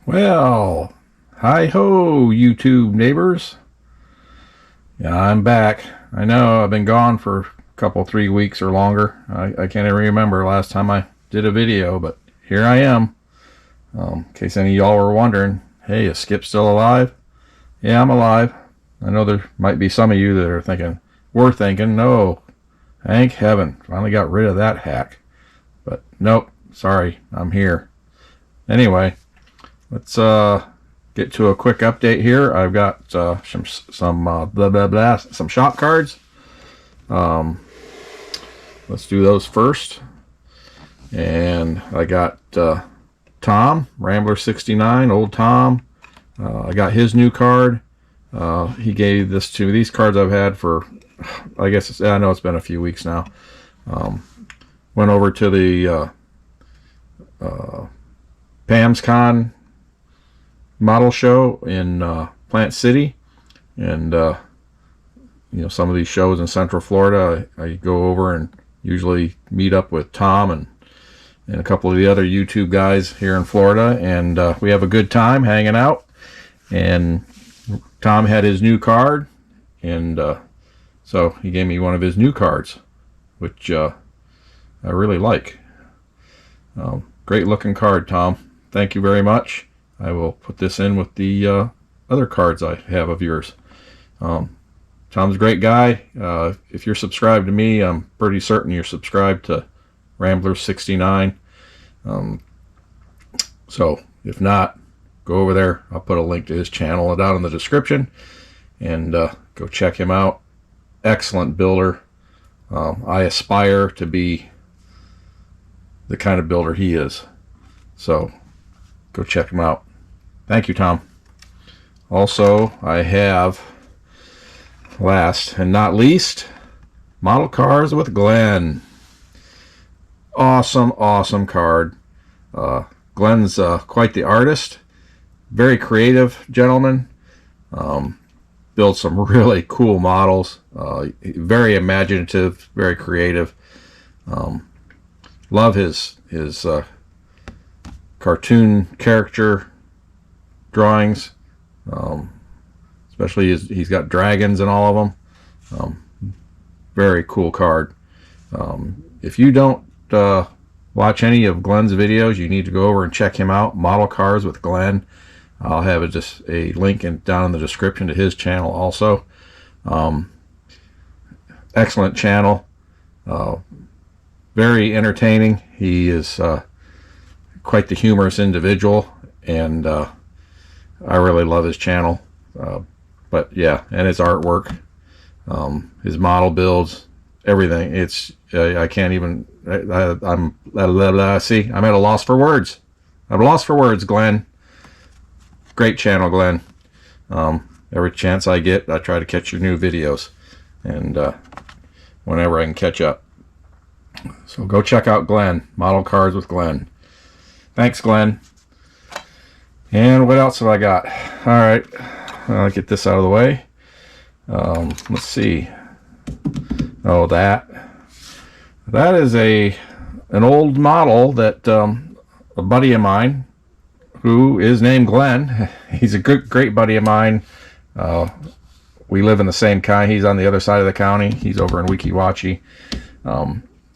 Well, hi ho, YouTube neighbors. Yeah, I'm back. I know I've been gone for a couple, 3 weeks or longer. I can't even remember last time I did a video, but here I am. In case any of y'all were wondering, hey, is Skip still alive? Yeah, I'm alive. I know there might be some of you that are thinking, no, thank heaven, finally got rid of that hack. But nope, sorry, I'm here. Anyway, let's get to a quick update here. I've got some shop cards. Let's do those first. And I got Tom, Rambler 69, old Tom. I got his new card. He gave this to me. These cards I've had for, I guess, I know it's been a few weeks now. Went over to the PamsCon model show in Plant City, and some of these shows in Central Florida, I go over and usually meet up with Tom and a couple of the other YouTube guys here in Florida, and we have a good time hanging out. And Tom had his new card, and so he gave me one of his new cards, which I really like. Great looking card, Tom. Thank you very much. I will put this in with the other cards I have of yours. Tom's a great guy. If you're subscribed to me, I'm pretty certain you're subscribed to Rambler 69. So if not, go over there. I'll put a link to his channel down in the description, and go check him out. Excellent builder. I aspire to be the kind of builder he is. So go check him out. Thank you, Tom. Also, I have, last and not least, Model Cars with Glenn. Awesome card. Glenn's quite the artist. Very creative gentleman. Builds some really cool models. Very imaginative, very creative. Love his cartoon character drawings, especially he's got dragons in all of them. Very cool card. If you don't watch any of Glenn's videos, you need to go over and check him out. Model Cars with Glenn. I'll have just a link down in the description to his channel also. Excellent channel. Very entertaining. He is quite the humorous individual, and I really love his channel. But yeah, and his artwork, his model builds, everything. It's I can't even. I'm see. I'm at a loss for words. I'm at a loss for words, Glenn. Great channel, Glenn. Every chance I get, I try to catch your new videos, and whenever I can catch up. So go check out Glenn, Model Cars with Glenn. Thanks, Glenn. And what else have I got? All right, I'll get this out of the way. Let's see. Oh, that is an old model that a buddy of mine, who is named Glenn. He's a great buddy of mine. We live in the same county. He's on the other side of the county. He's over in Weeki Wachee.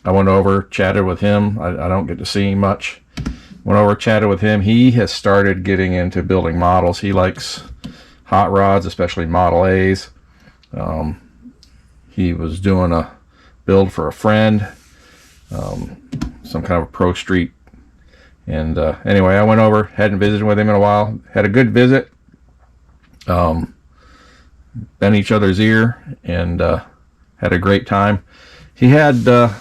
I went over, chatted with him. I don't get to see him much. Went over, chatted with him. He has started getting into building models. He likes hot rods, especially Model A's. He was doing a build for a friend, some kind of a Pro Street. And anyway, I went over, hadn't visited with him in a while. Had a good visit. Bent each other's ear, and had a great time. He had a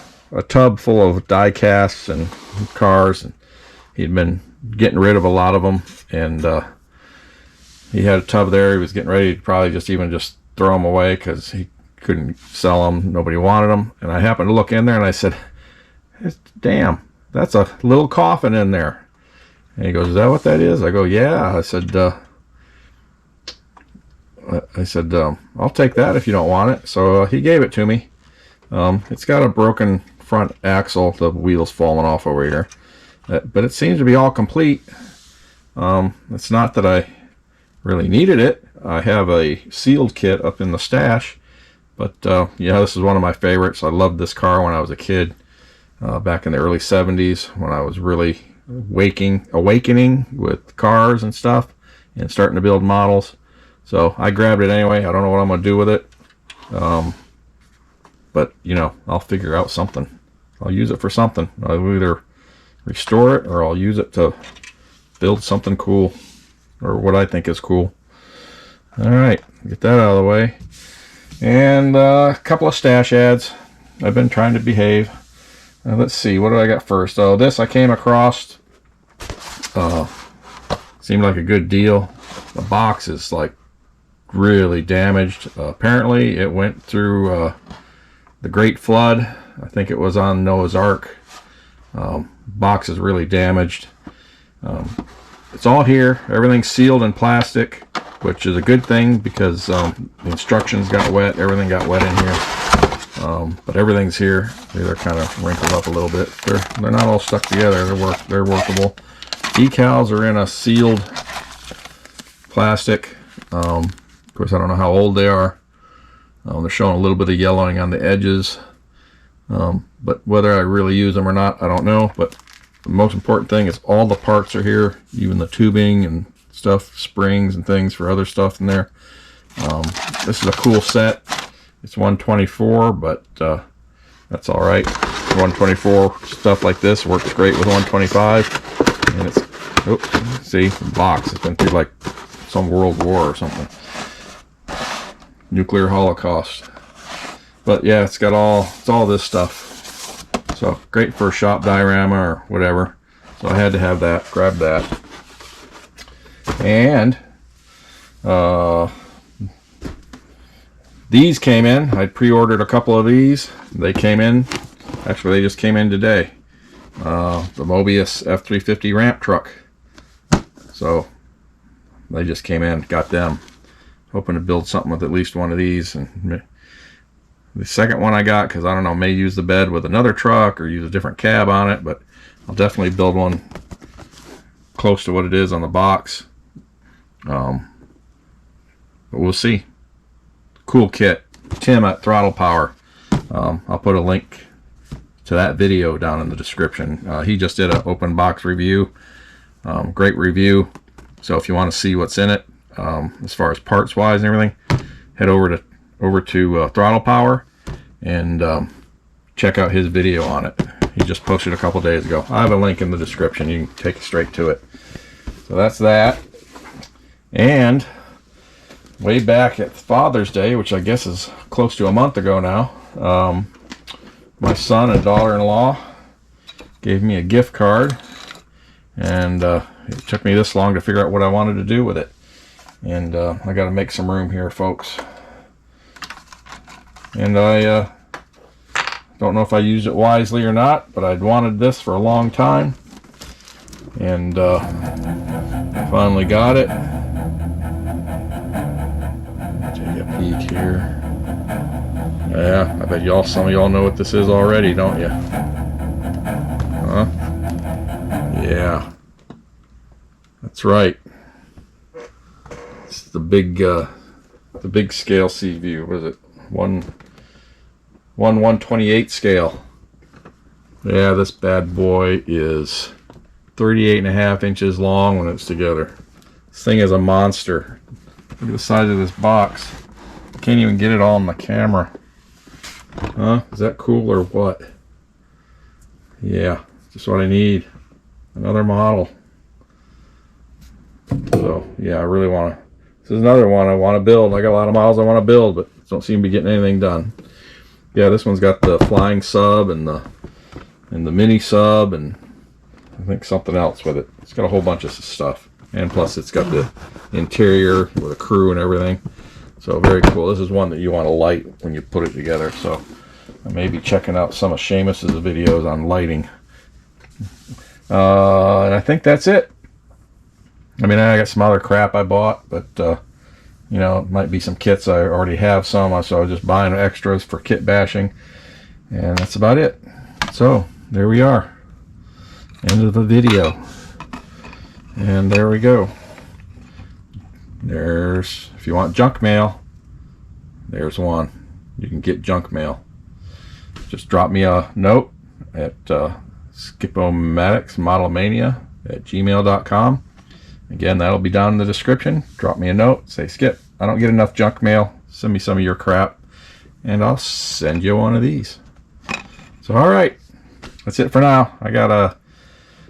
tub full of die casts and cars, and he'd been getting rid of a lot of them, and he had a tub there. He was getting ready to probably just throw them away because he couldn't sell them. Nobody wanted them. And I happened to look in there, and I said, damn, that's a little coffin in there. And he goes, is that what that is? I go, yeah. I said, I'll take that if you don't want it. So he gave it to me. It's got a broken front axle. The wheel's falling off over here. But it seems to be all complete. It's not that I really needed it. I have a sealed kit up in the stash, but yeah, this is one of my favorites. I loved this car when I was a kid, back in the early 70s, when I was really awakening with cars and stuff and starting to build models. So I grabbed it anyway. I don't know what I'm going to do with it, but you know, I'll figure out something. I'll use it for something. I'll either restore it or I'll use it to build something cool, or what I think is cool. All right, get that out of the way. And a couple of stash ads. I've been trying to behave. Let's see, what do I got first? Oh, this I came across. Seemed like a good deal. The box is like really damaged. Apparently it went through the Great Flood. I think it was on Noah's Ark. Box is really damaged. It's all here. Everything's sealed in plastic, which is a good thing because the instructions got wet. Everything got wet in here. But everything's here. They're kind of wrinkled up a little bit. They're not all stuck together. They're workable. Decals are in a sealed plastic. Of course, I don't know how old they are. They're showing a little bit of yellowing on the edges. But whether I really use them or not, I don't know. But the most important thing is all the parts are here, even the tubing and stuff, springs and things for other stuff in there. This is a cool set. It's 124, but that's all right. 124 stuff like this works great with 125. And it's, oops, see, the box has been through like some world war or something. Nuclear holocaust. But yeah, it's all this stuff. So great for a shop diorama or whatever. So I had to have that, grab that. And these came in. I pre-ordered a couple of these. They came in. Actually, they just came in today. The Moebius F350 ramp truck. So they just came in, got them. Hoping to build something with at least one of these. And the second one I got, because I don't know, may use the bed with another truck or use a different cab on it, but I'll definitely build one close to what it is on the box. But we'll see. Cool kit. Tim at Throttle Power. I'll put a link to that video down in the description. He just did an open box review. Great review. So if you want to see what's in it, as far as parts wise and everything, head over to Throttle Power and check out his video on it. He just posted a couple days ago. I have a link in the description. You can take it straight to it. So that's that. And way back at Father's Day, which I guess is close to a month ago now, my son and daughter-in-law gave me a gift card, and it took me this long to figure out what I wanted to do with it. And I got to make some room here, folks. And I don't know if I used it wisely or not, but I'd wanted this for a long time, and finally got it. Take a peek here. Yeah, I bet some of y'all know what this is already, don't you? Huh? Yeah, that's right. It's the big scale Seaview. What is it? 1/128 scale. Yeah, this bad boy is 38.5 inches long when it's together. This thing is a monster. Look at the size of this box. Can't even get it all on the camera. Huh? Is that cool or what? Yeah, just what I need. Another model. So yeah, I really want to. This is another one I want to build. I got a lot of models I want to build, but don't seem to be getting anything done. Yeah, this one's got the flying sub and the mini sub, and I think something else with it. It's got a whole bunch of stuff, and plus it's got the interior with a crew and everything. So very cool. This is one that you want to light when you put it together. So I may be checking out some of Seamus's videos on lighting. And I think that's it. I mean, I got some other crap I bought, but you know, it might be some kits. I already have some, so I was just buying extras for kit bashing, and that's about it. So there we are, end of the video. And there we go. There's, if you want junk mail, there's one. You can get junk mail. Just drop me a note at skipomaticsmodelmania@gmail.com. Again, that'll be down in the description. Drop me a note. Say, Skip, I don't get enough junk mail. Send me some of your crap, and I'll send you one of these. So, all right. That's it for now. I got to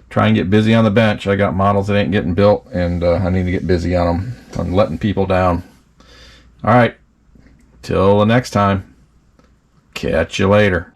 try and get busy on the bench. I got models that ain't getting built, and I need to get busy on them. I'm letting people down. All right. Till the next time. Catch you later.